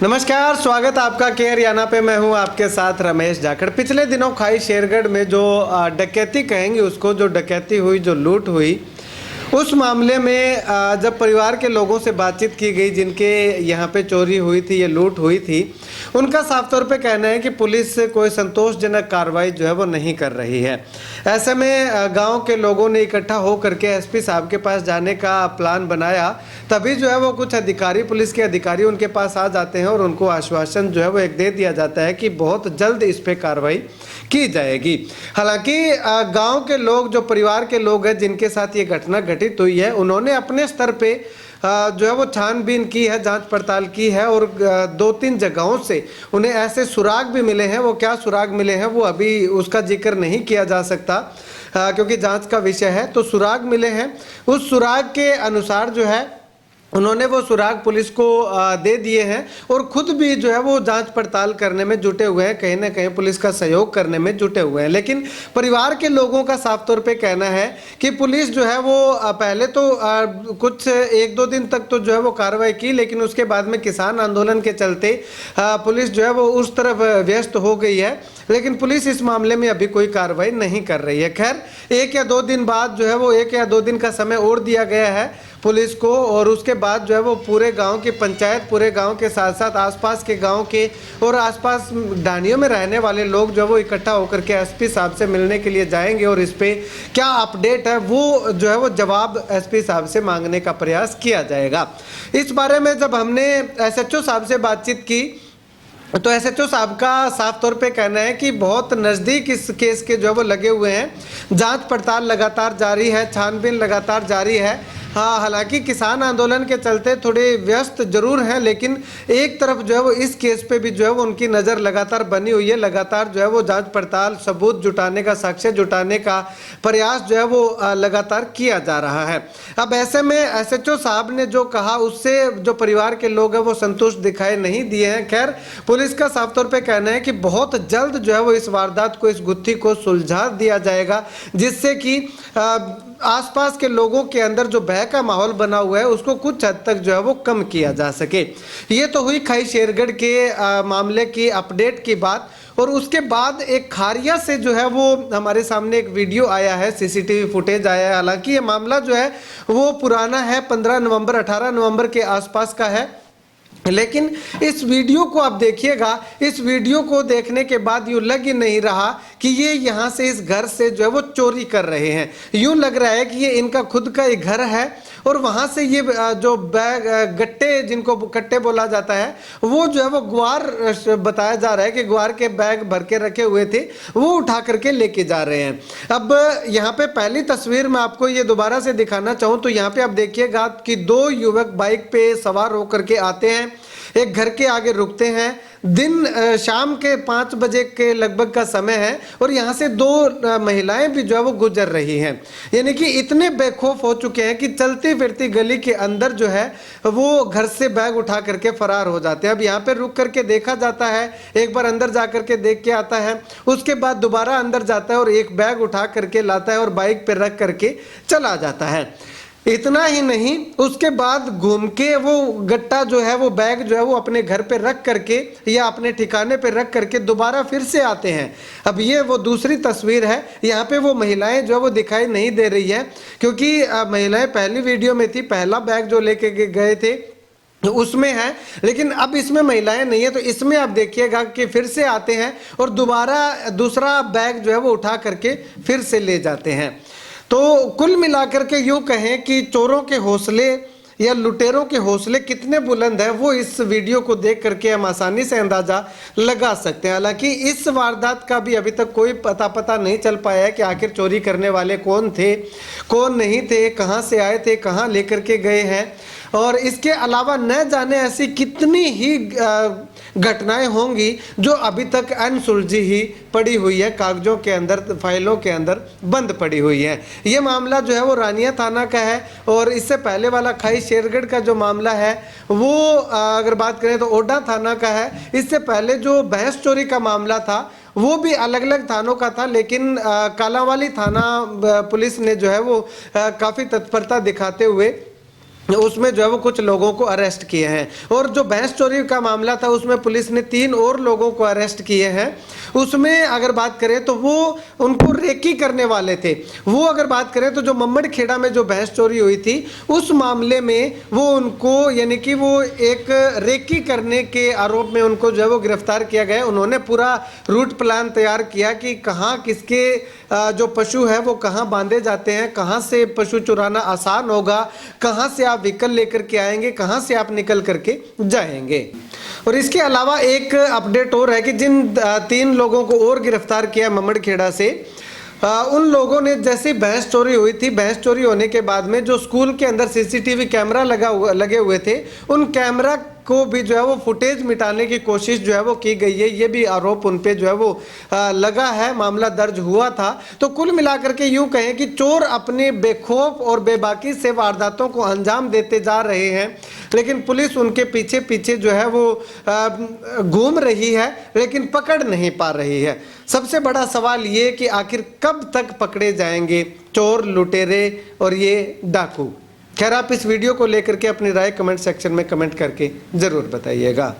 नमस्कार, स्वागत आपका के हरियाणा पे। मैं हूं आपके साथ रमेश जाखड़। पिछले दिनों खाई शेरगढ़ में जो डकैती कहेंगे उसको, जो डकैती हुई, जो लूट हुई, उस मामले में जब परिवार के लोगों से बातचीत की गई जिनके यहाँ पे चोरी हुई थी, ये लूट हुई थी, उनका साफ तौर पे कहना है कि पुलिस कोई संतोषजनक कार्रवाई जो है वो नहीं कर रही है। ऐसे में गांव के लोगों ने इकट्ठा हो करके एसपी साहब के पास जाने का प्लान बनाया। तभी जो है वो कुछ अधिकारी, पुलिस के अधिकारी उनके पास आ जाते हैं और उनको आश्वासन जो है वो एक दे दिया जाता है कि बहुत जल्द इस पे कार्रवाई की जाएगी। हालांकि गांव के लोग, जो परिवार के लोग हैं जिनके साथ ये घटना घटित हुई है, उन्होंने अपने स्तर पे जो है वो छानबीन की है, जांच पड़ताल की है और 2-3 जगहों से उन्हें ऐसे सुराग भी मिले हैं। वो क्या सुराग मिले हैं वो अभी उसका जिक्र नहीं किया जा सकता क्योंकि जांच का विषय है। तो सुराग मिले हैं, उस सुराग के अनुसार जो है उन्होंने वो सुराग पुलिस को दे दिए हैं और खुद भी जो है वो जांच पड़ताल करने में जुटे हुए हैं, कहीं ना कहीं पुलिस का सहयोग करने में जुटे हुए हैं। लेकिन परिवार के लोगों का साफ तौर पे कहना है कि पुलिस जो है वो पहले तो कुछ 1-2 दिन तक तो जो है वो कार्रवाई की, लेकिन उसके बाद में किसान आंदोलन के चलते पुलिस जो है वो उस तरफ व्यस्त हो गई है। लेकिन पुलिस इस मामले में अभी कोई कार्रवाई नहीं कर रही है। खैर, 1 या 2 दिन बाद जो है वो 1 या 2 दिन का समय और दिया गया है पुलिस को, और उसके बाद जो है वो पूरे गांव की पंचायत, पूरे गांव के साथ साथ आसपास के गांव के और आसपास ढानियों में रहने वाले लोग जो है वो इकट्ठा होकर के एसपी साहब से मिलने के लिए जाएंगे और इस पे क्या अपडेट है वो जो है वो जवाब एसपी साहब से मांगने का प्रयास किया जाएगा। इस बारे में जब हमने एसएचओ साहब से बातचीत की तो एसएचओ साहब का साफ तौर पे कहना है कि बहुत नज़दीक इस केस के जो है वो लगे हुए हैं, जांच पड़ताल लगातार जारी है, छानबीन लगातार जारी है। हाँ, हालांकि किसान आंदोलन के चलते थोड़े व्यस्त जरूर हैं, लेकिन एक तरफ जो है वो इस केस पे भी जो है वो उनकी नज़र लगातार बनी हुई है। लगातार जो है वो जांच पड़ताल, सबूत जुटाने का, साक्ष्य जुटाने का प्रयास जो है वो लगातार किया जा रहा है। अब ऐसे में एसएचओ साहब ने जो कहा उससे जो परिवार के लोग हैं वो संतुष्ट दिखाई नहीं दिए हैं। खैर, पुलिस का साफ तौर पे कहना है कि बहुत जल्द जो है वो इस वारदात को, इस गुत्थी को सुलझा दिया जाएगा, जिससे कि आसपास के लोगों के अंदर जो भय का माहौल बना हुआ है उसको कुछ हद तक जो है वो कम किया जा सके। ये तो हुई खाई शेरगढ़ के मामले की अपडेट की बात। और उसके बाद एक खारिया से जो है वो हमारे सामने एक वीडियो आया है, सीसीटीवी फुटेज आया है। हालांकि ये मामला जो है वो पुराना है, 15 नवंबर 18 नवंबर के आसपास का है, लेकिन इस वीडियो को आप देखिएगा। इस वीडियो को देखने के बाद यूँ लग ही नहीं रहा कि ये यहाँ से, इस घर से जो है वो चोरी कर रहे हैं। यूँ लग रहा है कि ये इनका खुद का एक घर है और वहाँ से ये जो बैग, गट्टे, जिनको कट्टे बोला जाता है, वो जो है वो ग्वार बताया जा रहा है कि ग्वार के बैग भर के रखे हुए थे, वो उठा करके लेके जा रहे हैं। अब यहाँ पे पहली तस्वीर मैं आपको ये दोबारा से दिखाना चाहूँ तो यहाँ पे आप देखिएगा कि 2 युवक बाइक पे सवार होकर के आते हैं, एक घर के आगे रुकते हैं। दिन शाम के 5 बजे के लगभग का समय है और यहाँ से 2 महिलाएं भी जो है वो गुजर रही हैं। यानी कि इतने बेखौफ हो चुके हैं कि चलती फिरती गली के अंदर जो है वो घर से बैग उठा करके फरार हो जाते हैं। अब यहाँ पे रुक करके देखा जाता है, एक बार अंदर जा करके देख के आता है, उसके बाद दोबारा अंदर जाता है और एक बैग उठा करके लाता है और बाइक पे रख करके चला जाता है। इतना ही नहीं, उसके बाद घूम के वो गट्टा जो है, वो बैग जो है वो अपने घर पे रख करके या अपने ठिकाने पे रख करके दोबारा फिर से आते हैं। अब ये वो दूसरी तस्वीर है। यहाँ पे वो महिलाएं जो है वो दिखाई नहीं दे रही है क्योंकि महिलाएं पहली वीडियो में थी, पहला बैग जो लेके गए थे उसमें है, लेकिन अब इसमें महिलाएं नहीं है। तो इसमें आप देखिएगा कि फिर से आते हैं और दोबारा दूसरा बैग जो है वो उठा करके फिर से ले जाते हैं। तो कुल मिलाकर के यूँ कहें कि चोरों के हौसले या लुटेरों के हौसले कितने बुलंद है वो इस वीडियो को देख करके हम आसानी से अंदाज़ा लगा सकते हैं। हालांकि इस वारदात का भी अभी तक कोई पता नहीं चल पाया है कि आखिर चोरी करने वाले कौन थे, कौन नहीं थे, कहां से आए थे, कहां लेकर के गए हैं। और इसके अलावा न जाने ऐसी कितनी ही घटनाएं होंगी जो अभी तक अनसुलझी ही पड़ी हुई है, कागजों के अंदर, फाइलों के अंदर बंद पड़ी हुई है। ये मामला जो है वो रानिया थाना का है और इससे पहले वाला खाई शेरगढ़ का जो मामला है वो अगर बात करें तो ओडा थाना का है। इससे पहले जो भैंस चोरी का मामला था वो भी अलग अलग थानों का था, लेकिन कालांवाली थाना पुलिस ने जो है वो काफ़ी तत्परता दिखाते हुए उसमें जो है वो कुछ लोगों को अरेस्ट किए हैं। और जो भैंस चोरी का मामला था उसमें पुलिस ने 3 और लोगों को अरेस्ट किए हैं। उसमें अगर बात करें तो वो उनको रेकी करने वाले थे। वो अगर बात करें तो जो मम्मड़ खेड़ा में जो भैंस चोरी हुई थी उस मामले में वो उनको यानी कि वो एक रेकी करने के आरोप में उनको जो है वो गिरफ्तार किया गया। उन्होंने पूरा रूट प्लान तैयार किया कि कहाँ किसके जो पशु है वो कहाँ बांधे जाते हैं, कहाँ से पशु चुराना आसान होगा, कहाँ से आप व्हीकल लेकर के आएंगे, कहाँ से आप निकल करके जाएंगे। और इसके अलावा एक अपडेट और है कि जिन 3 लोगों को और गिरफ्तार किया मम्मड़ खेड़ा से, उन लोगों ने जैसे भैंस चोरी हुई थी, भैंस चोरी होने के बाद में जो स्कूल के अंदर सीसीटीवी कैमरा लगे हुए थे उन कैमरा को भी जो है वो फुटेज मिटाने की कोशिश जो है वो की गई है। ये भी आरोप उन पे जो है वो लगा है, मामला दर्ज हुआ था। तो कुल मिलाकर के यूं कहें कि चोर अपने बेखौफ और बेबाकी से वारदातों को अंजाम देते जा रहे हैं, लेकिन पुलिस उनके पीछे पीछे जो है वो घूम रही है लेकिन पकड़ नहीं पा रही है। सबसे बड़ा सवाल ये कि आखिर कब तक पकड़े जाएंगे चोर, लुटेरे और ये डाकू। खैर, आप इस वीडियो को लेकर के अपनी राय कमेंट सेक्शन में कमेंट करके ज़रूर बताइएगा।